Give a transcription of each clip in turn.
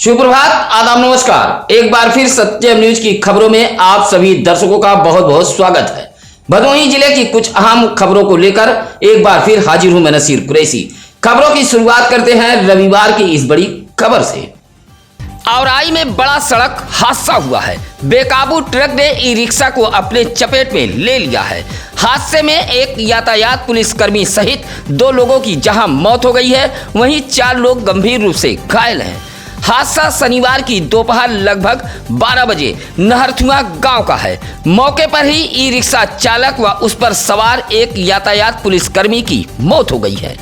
सुप्रभात, आदाब, नमस्कार। एक बार फिर सत्यम न्यूज की खबरों में आप सभी दर्शकों का बहुत बहुत स्वागत है। भदोही जिले की कुछ अहम खबरों को लेकर एक बार फिर हाजिर हूं मैं नसीर कुरैशी। खबरों की शुरुआत करते हैं रविवार की इस बड़ी खबर से। औराई में बड़ा सड़क हादसा हुआ है। बेकाबू ट्रक ने ई रिक्शा को अपने चपेट में ले लिया है। हादसे में एक यातायात पुलिसकर्मी सहित 2 लोगों की जहां मौत हो गई है, वहीं 4 लोग गंभीर रूप से घायल हैं। हादसा शनिवार की दोपहर लगभग 12 बजे नहरथुआ गांव का है। मौके पर ही ई रिक्शा चालक व उस पर सवार एक यातायात पुलिसकर्मी की मौत हो गई है।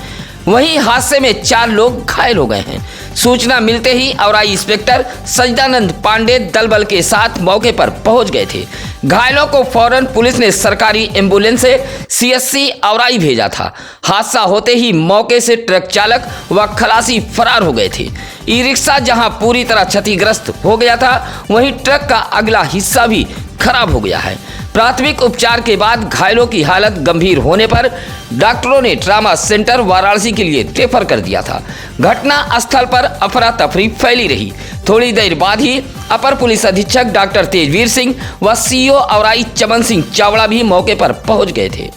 वहीं हादसे में 4 लोग घायल हो गए हैं। सूचना मिलते ही औराई इंस्पेक्टर सजदानंद पांडे दल बल के साथ मौके पर पहुंच गए थे। घायलों को फौरन पुलिस ने सरकारी एम्बुलेंस से सीएससी औराई भेजा था। हादसा होते ही मौके से ट्रक चालक व खलासी फरार हो गए थे। ई रिक्शा जहां पूरी तरह क्षतिग्रस्त हो गया था, वहीं ट्रक का अगला हिस्सा भी खराब हो गया है। प्राथमिक उपचार के बाद घायलों की हालत गंभीर होने पर डॉक्टरों ने ट्रामा सेंटर वाराणसी के लिए रेफर कर दिया था। घटना स्थल पर अफरा तफरी फैली रही। थोड़ी देर बाद ही अपर पुलिस अधीक्षक डॉक्टर तेजवीर सिंह व सीईओ औराई चमन सिंह चावड़ा भी मौके पर पहुंच गए थे।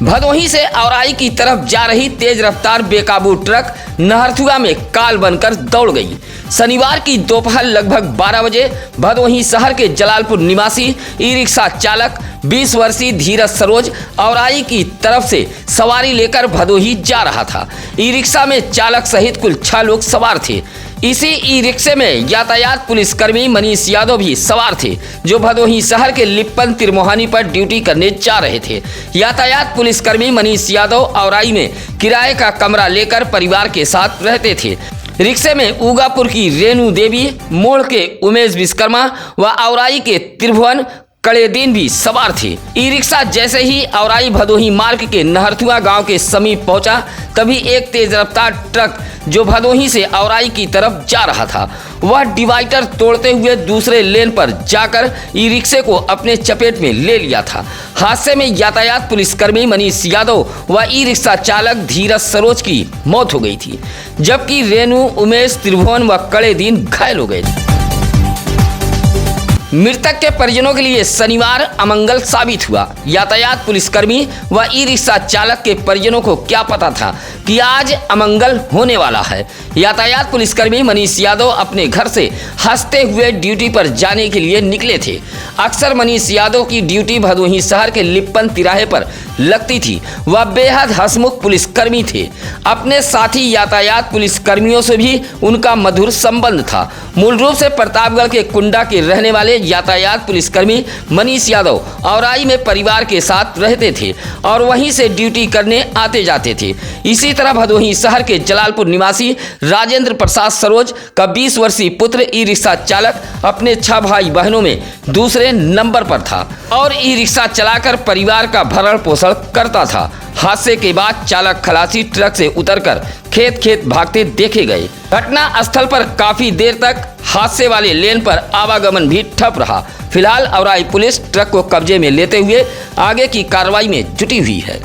भदोही से औराई की तरफ जा रही तेज रफ्तार बेकाबू ट्रक नहरथुआ में काल बनकर दौड़ गई। शनिवार की दोपहर लगभग 12 बजे भदोही शहर के जलालपुर निवासी ई रिक्शा चालक 20 वर्षीय धीरज सरोज औराई की तरफ से सवारी लेकर भदोही जा रहा था। ई रिक्शा में चालक सहित कुल 6 लोग सवार थे। इसी ई रिक्शे में यातायात पुलिसकर्मी मनीष यादव भी सवार थे, जो भदोही शहर के लिप्पन तिरमोहानी पर ड्यूटी करने जा रहे थे। यातायात पुलिसकर्मी मनीष यादव औराई में किराए का कमरा लेकर परिवार के साथ रहते थे। रिक्शे में उगापुर की रेणु देवी, मोड़ के उमेश विश्वकर्मा व औराई के त्रिभुवन कड़ेदीन भी सवार थे। ई रिक्शा जैसे ही औराई भदोही मार्ग के नहरथुआ गांव के समीप पहुंचा, तभी एक तेज रफ्तार ट्रक जो भदोही से औराई की तरफ जा रहा था, वह डिवाइडर तोड़ते हुए दूसरे लेन पर जाकर ई रिक्शे को अपने चपेट में ले लिया था। हादसे में यातायात पुलिसकर्मी मनीष यादव व ई रिक्शा चालक धीरज सरोज की मौत हो गई थी, जबकि रेणु, उमेश, त्रिभुवन व कड़ेदीन घायल हो गए थे। मृतक के परिजनों के लिए शनिवार अमंगल साबित हुआ। यातायात पुलिसकर्मी व ई रिक्शा चालक के परिजनों को क्या पता था कि आज अमंगल होने वाला है। यातायात पुलिसकर्मी मनीष यादव अपने घर से हंसते हुए ड्यूटी पर जाने के लिए निकले थे। अक्सर मनीष यादव की ड्यूटी भदोही शहर के लिप्पन तिराहे पर लगती थी। वह बेहद हंसमुख पुलिसकर्मी थे। अपने साथी यातायात पुलिसकर्मियों से भी उनका मधुर संबंध था। मूल रूप से प्रतापगढ़ के कुंडा के रहने वाले यातायात पुलिसकर्मी मनीष यादव औराई में परिवार के साथ रहते थे और वहीं से ड्यूटी करने आते जाते थे। इसी तरह भदोही शहर के जलालपुर निवासी राजेंद्र प्रसाद सरोज का 20 वर्षीय पुत्र ई रिक्शा चालक अपने 6 भाई बहनों में दूसरे नंबर पर था और ई रिक्शा चलाकर परिवार का भरण पोषण करता था। हादसे के बाद चालक खलासी ट्रक से उतरकर खेत भागते देखे गए। घटना स्थल पर काफी देर तक हादसे वाले लेन पर आवागमन भी ठप रहा। फिलहाल औराई पुलिस ट्रक को कब्जे में लेते हुए आगे की कार्रवाई में जुटी हुई है।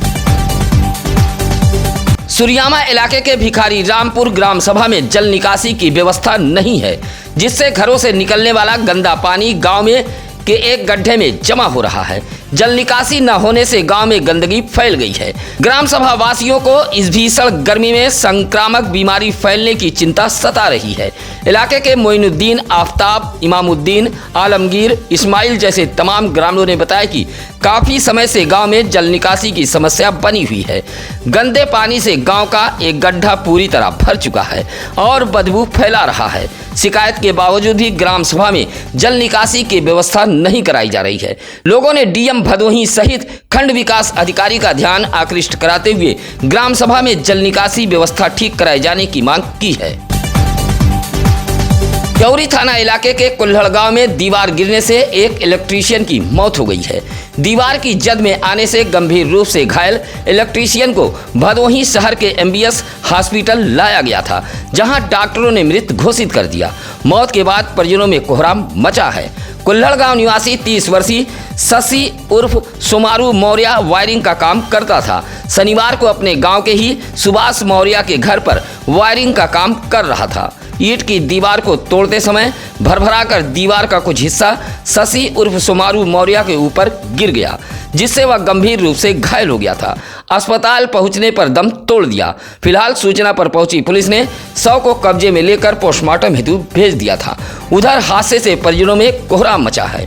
सुरियामा इलाके के भिखारी रामपुर ग्राम सभा में जल निकासी की व्यवस्था नहीं है, जिससे घरों से निकलने वाला गंदा पानी गांव में के एक गड्ढे में जमा हो रहा है। जल निकासी न होने से गांव में गंदगी फैल गई है। ग्राम सभा वासियों को इस भीषण गर्मी में संक्रामक बीमारी फैलने की चिंता सता रही है। इलाके के मोइनुद्दीन, आफ्ताब, इमामुद्दीन, आलमगीर, इस्माइल जैसे तमाम ग्रामीणों ने बताया कि काफी समय से गांव में जल निकासी की समस्या बनी हुई है। गंदे पानी से गांव का एक गड्ढा पूरी तरह भर चुका है और बदबू फैला रहा है। शिकायत के बावजूद भी ग्राम सभा में जल निकासी की व्यवस्था नहीं कराई जा रही है। लोगों ने डीएम भदोही सहित खंड विकास अधिकारी का ध्यान आकृष्ट कराते हुए ग्राम सभा में जल निकासी व्यवस्था ठीक कराए जाने की मांग की है। चौरी थाना इलाके के कुल्हड़ गांव में दीवार गिरने से एक इलेक्ट्रीशियन की मौत हो गई है। दीवार की जद में आने से गंभीर रूप से घायल इलेक्ट्रीशियन को भदोही शहर के एमबीएस हॉस्पिटल लाया गया था, जहां डॉक्टरों ने मृत घोषित कर दिया। मौत के बाद परिजनों में कोहराम मचा है। कुल्हड़ गांव निवासी 30 वर्षीय शशि उर्फ सोमारू मौर्य वायरिंग का काम करता था। शनिवार को अपने गांव के ही सुभाष मौर्य के घर पर वायरिंग का काम कर रहा था। ईंट की दीवार को तोड़ते समय भरभरा कर दीवार का कुछ हिस्सा शशि उर्फ सोमारू मौर्य के ऊपर गिर गया, जिससे वह गंभीर रूप से घायल हो गया था। अस्पताल पहुंचने पर दम तोड़ दिया। फिलहाल सूचना पर पहुंची पुलिस ने शव को कब्जे में लेकर पोस्टमार्टम हेतु भेज दिया था। उधर हादसे से परिजनों में कोहराम मचा है।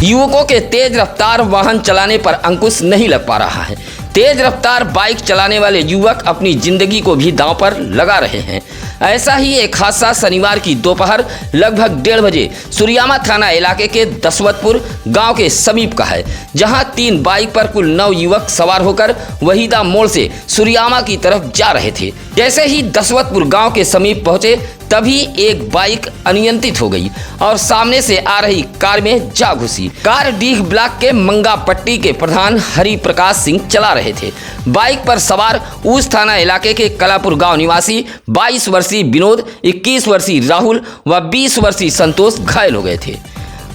युवकों के तेज रफ्तार वाहन चलाने पर अंकुश नहीं लग पा रहा है। तेज रफ्तार बाइक चलाने वाले युवक अपनी जिंदगी को भी दांव पर लगा रहे हैं। ऐसा ही एक हादसा शनिवार की दोपहर लगभग 1:30 बजे सूर्यामा थाना इलाके के दसवतपुर गांव के समीप का है, जहां 3 बाइक पर कुल 9 युवक सवार होकर वहीदा मोड़ से सूर्यामा की तरफ जा रहे थे। जैसे ही दसवतपुर गांव के समीप पहुंचे तभी एक बाइक अनियंत्रित हो गई और सामने से आ रही कार में जा घुसी। कार डीह ब्लॉक के मंगा पट्टी के प्रधान हरि प्रकाश सिंह चला रहे थे। बाइक पर सवार ऊस थाना इलाके के कलापुर गांव निवासी 22 वर्षीय विनोद, 21 वर्षीय राहुल व 20 वर्षीय संतोष घायल हो गए थे।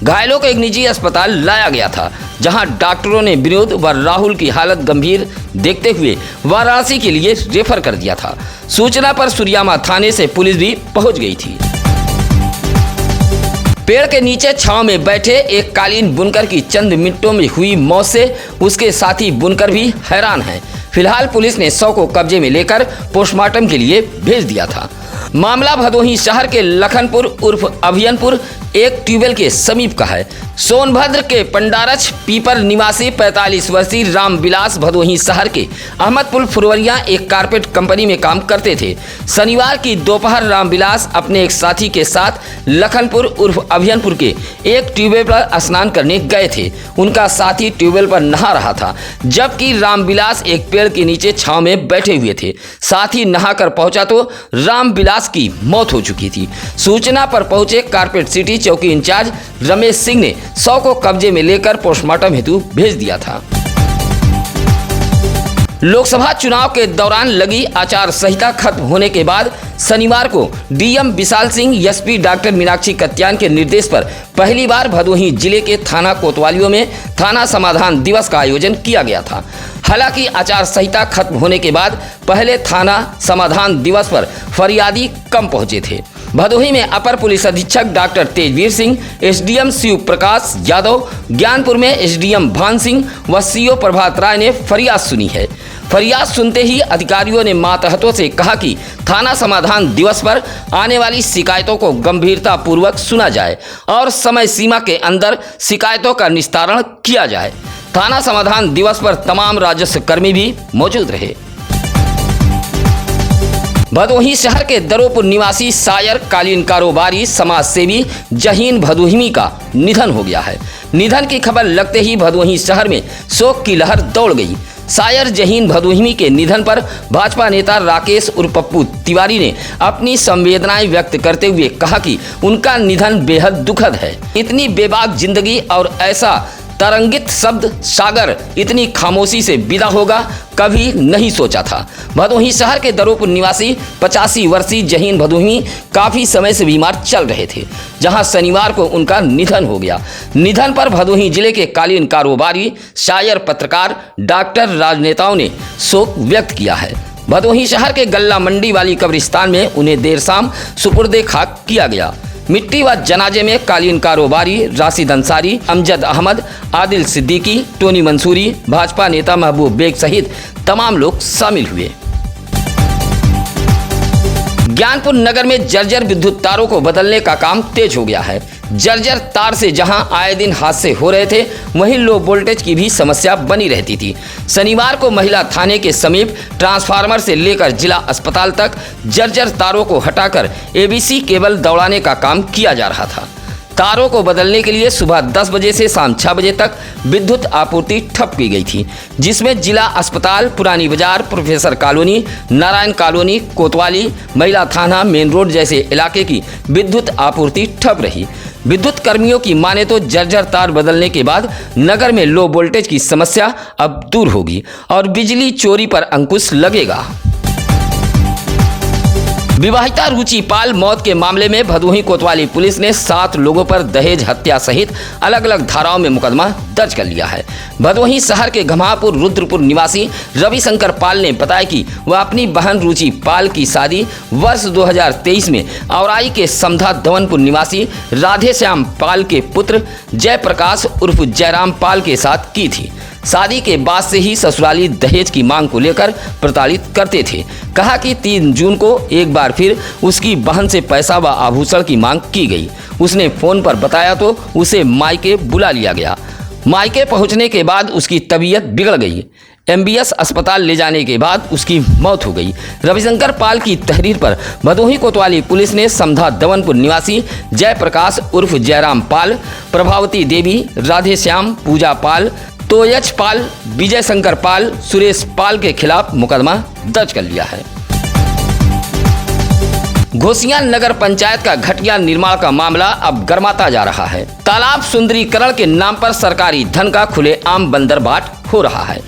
घायलों को एक निजी अस्पताल लाया गया था, जहां डॉक्टरों ने विनोद व राहुल की हालत गंभीर देखते हुए वाराणसी के लिए रेफर कर दिया था। सूचना पर सूर्यामा थाने से पुलिस भी पहुंच गई थी। पेड़ के नीचे छांव में बैठे एक कालीन बुनकर की चंद मिनटों में हुई मौत से उसके साथी बुनकर भी हैरान हैं। फिलहाल पुलिस ने शव को कब्जे में लेकर पोस्टमार्टम के लिए भेज दिया था। मामला भदोही शहर के लखनपुर उर्फ अभियनपुर एक ट्यूबवेल के समीप का है। सोनभद्र के पंडारच पीपर निवासी 45 वर्षीय रामविलास भदोही शहर के अहमदपुर फुलवरिया एक कारपेट कंपनी में काम करते थे। शनिवार की दोपहर रामविलास अपने एक साथी के साथ लखनपुर उर्फ अभियनपुर के एक ट्यूबवेल पर स्नान करने गए थे। उनका साथी ट्यूबवेल पर नहा रहा था, जबकि रामविलास एक पेड़ के नीचे छांव में बैठे हुए थे। साथी नहाकर पहुंचा तो रामविलास की मौत हो चुकी थी। सूचना पर पहुंचे कारपेट सिटी चौकी इंचार्ज रमेश सिंह ने शव को कब्जे में लेकर पोस्टमार्टम हेतु भेज दिया था। लोकसभा चुनाव के दौरान लगी आचार संहिता खत्म होने के बाद शनिवार को DM Vishal Singh, SP doctor Meenakshi कत्यान के निर्देश पर पहली बार भदोही जिले के थाना कोतवालियों में थाना समाधान दिवस का आयोजन किया गया था। हालांकि आचार संहिता खत्म होने के बाद पहले थाना समाधान दिवस पर फरियादी कम पहुंचे थे। भदोही में अपर पुलिस अधीक्षक डॉक्टर तेजवीर सिंह, एसडीएम शिव प्रकाश यादव, ज्ञानपुर में एसडीएम भान सिंह व सीओ प्रभात राय ने फरियाद सुनी है। फरियाद सुनते ही अधिकारियों ने मातहतों से कहा कि थाना समाधान दिवस पर आने वाली शिकायतों को गंभीरता पूर्वक सुना जाए और समय सीमा के अंदर शिकायतों का निस्तारण किया जाए। थाना समाधान दिवस पर तमाम राजस्व कर्मी भी मौजूद रहे। भदोही शहर के दरोपुर निवासी शायर, कालीन कारोबारी, समाज सेवी जहीन भदोही का निधन हो गया है। निधन की खबर लगते ही भदोही शहर में शोक की लहर दौड़ गई। शायर जहीन भदोही के निधन पर भाजपा नेता राकेश उर्फ पप्पू तिवारी ने अपनी संवेदनाएं व्यक्त करते हुए कहा कि उनका निधन बेहद दुखद है। इतनी बेबाक जिंदगी और ऐसा तरंगित शब्द सागर इतनी खामोशी से विदा होगा कभी नहीं सोचा था। भदोही शहर के दरोपुर निवासी 85 वर्षीय जहीन भदोही काफी समय से बीमार चल रहे थे, जहां शनिवार को उनका निधन हो गया। निधन पर भदोही जिले के कालीन कारोबारी, शायर, पत्रकार, डॉक्टर, राजनेताओं ने शोक व्यक्त किया है। भदोही शहर के गल्ला मंडी वाली कब्रिस्तान में उन्हें देर शाम सुपुर्दे खाक किया गया। मिट्टी व जनाजे में कालीन कारोबारी राशिद अंसारी, अमजद अहमद, आदिल सिद्दीकी, टोनी मंसूरी, भाजपा नेता महबूब बेग सहित तमाम लोग शामिल हुए। ज्ञानपुर नगर में जर्जर विद्युत तारों को बदलने का काम तेज हो गया है। जर्जर तार से जहां आए दिन हादसे हो रहे थे, वहीं लो वोल्टेज की भी समस्या बनी रहती थी। शनिवार को महिला थाने के समीप ट्रांसफार्मर से लेकर जिला अस्पताल तक जर्जर तारों को हटाकर एबीसी केबल दौड़ाने का काम किया जा रहा था। तारों को बदलने के लिए सुबह 10 बजे से शाम 6 बजे तक विद्युत आपूर्ति ठप की गई थी, जिसमें जिला अस्पताल, पुरानी बाजार, प्रोफेसर कॉलोनी, नारायण कॉलोनी, कोतवाली, महिला थाना, मेन रोड जैसे इलाके की विद्युत आपूर्ति ठप रही। विद्युत कर्मियों की माने तो जर्जर तार बदलने के बाद नगर में लो वोल्टेज की समस्या अब दूर होगी और बिजली चोरी पर अंकुश लगेगा। विवाहिता रुचि पाल मौत के मामले में भदोही कोतवाली पुलिस ने 7 लोगों पर दहेज हत्या सहित अलग अलग धाराओं में मुकदमा दर्ज कर लिया है। भदोही शहर के घमापुर रुद्रपुर निवासी रविशंकर पाल ने बताया कि वह अपनी बहन रुचि पाल की शादी वर्ष 2023 में औराई के समधा दमनपुर निवासी राधे श्याम पाल के पुत्र जयप्रकाश उर्फ जयराम पाल के साथ की थी। शादी के बाद से ही ससुराली दहेज की मांग को लेकर प्रताड़ित करते थे। कहा कि 3 जून को एक बार फिर उसकी बहन से पैसा व आभूषण की मांग की गई। उसने फ़ोन पर बताया तो उसे मायके बुला लिया गया। मायके पहुंचने के बाद उसकी तबीयत बिगड़ गई। MBS अस्पताल ले जाने के बाद उसकी मौत हो गई। रविशंकर पाल की तहरीर पर भदोही कोतवाली पुलिस ने समधा दमनपुर निवासी जयप्रकाश उर्फ जयराम पाल, प्रभावती देवी, राधे श्याम, पूजा पाल, तोयच पाल, विजय शंकर पाल, सुरेश पाल के खिलाफ मुकदमा दर्ज कर लिया है। घोसियां नगर पंचायत का घटिया निर्माण का मामला अब गर्माता जा रहा है। तालाब सुंदरीकरण के नाम पर सरकारी धन का खुलेआम बंदरबाट हो रहा है।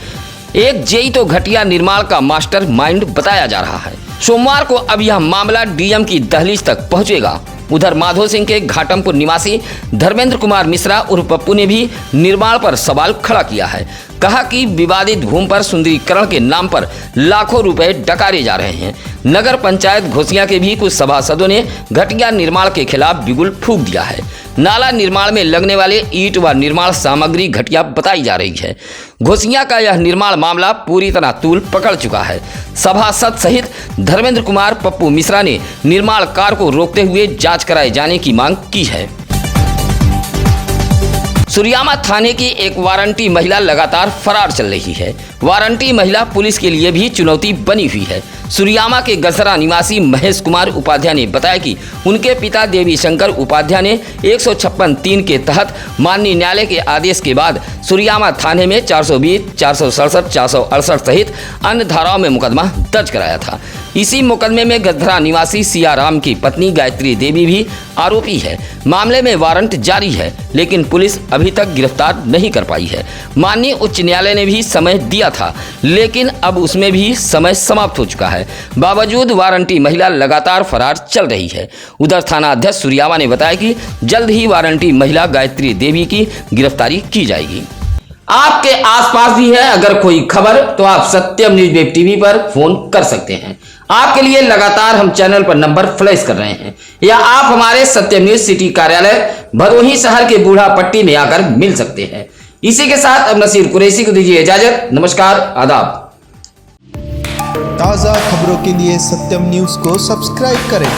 एक जेई तो घटिया निर्माण का मास्टर माइंड बताया जा रहा है। सोमवार को अब यह मामला DM की दहलीज तक पहुंचेगा। उधर माधो सिंह के घाटमपुर निवासी धर्मेंद्र कुमार मिश्रा उर्फ पप्पू ने भी निर्माण पर सवाल खड़ा किया है। कहा कि विवादित भूमि पर सुंदरीकरण के नाम पर लाखों रुपए डकारे जा रहे हैं। नगर पंचायत घोसियां के भी कुछ सभासदों ने घटिया निर्माण के खिलाफ बिगुल फूंक दिया है। नाला निर्माण में लगने वाले ईंट व निर्माण सामग्री घटिया बताई जा रही है। घोसियां का यह निर्माण मामला पूरी तरह तूल पकड़ चुका है। सभासद सहित धर्मेंद्र कुमार पप्पू मिश्रा ने निर्माण कार्य को रोकते हुए जांच कराए जाने की मांग की है। सुरियामा थाने की एक वारंटी महिला लगातार फरार चल रही है। वारंटी महिला पुलिस के लिए भी चुनौती बनी हुई है। सुरियामा के गसरा निवासी महेश कुमार उपाध्याय ने बताया कि उनके पिता देवी शंकर उपाध्याय ने 156(3) के तहत माननीय न्यायालय के आदेश के बाद सुरियामा थाने में 420, 467, 468 सहित अन्य धाराओं में मुकदमा दर्ज कराया था। इसी मुकदमे में गधरा निवासी सियाराम की पत्नी गायत्री देवी भी आरोपी है। मामले में वारंट जारी है, लेकिन पुलिस अभी तक गिरफ्तार नहीं कर पाई है। माननीय उच्च न्यायालय ने भी समय दिया था, लेकिन अब उसमें भी समय समाप्त हो चुका है। बावजूद वारंटी महिला लगातार फरार चल रही है। उधर थाना अध्यक्ष सुरियामा ने बताया कि जल्द ही वारंटी महिला गायत्री देवी की गिरफ्तारी की जाएगी। आपके आसपास भी है अगर कोई खबर, तो आप सत्यम न्यूज वेब टीवी पर फोन कर सकते हैं। आपके लिए लगातार हम चैनल पर नंबर फ्लैश कर रहे हैं, या आप हमारे सत्यम न्यूज सिटी कार्यालय भदोही शहर के बूढ़ा पट्टी में आकर मिल सकते हैं। इसी के साथ अब नसीर कुरैशी को दीजिए इजाजत। नमस्कार, आदाब। ताज़ा खबरों के लिए सत्यम न्यूज़ को सब्सक्राइब करें।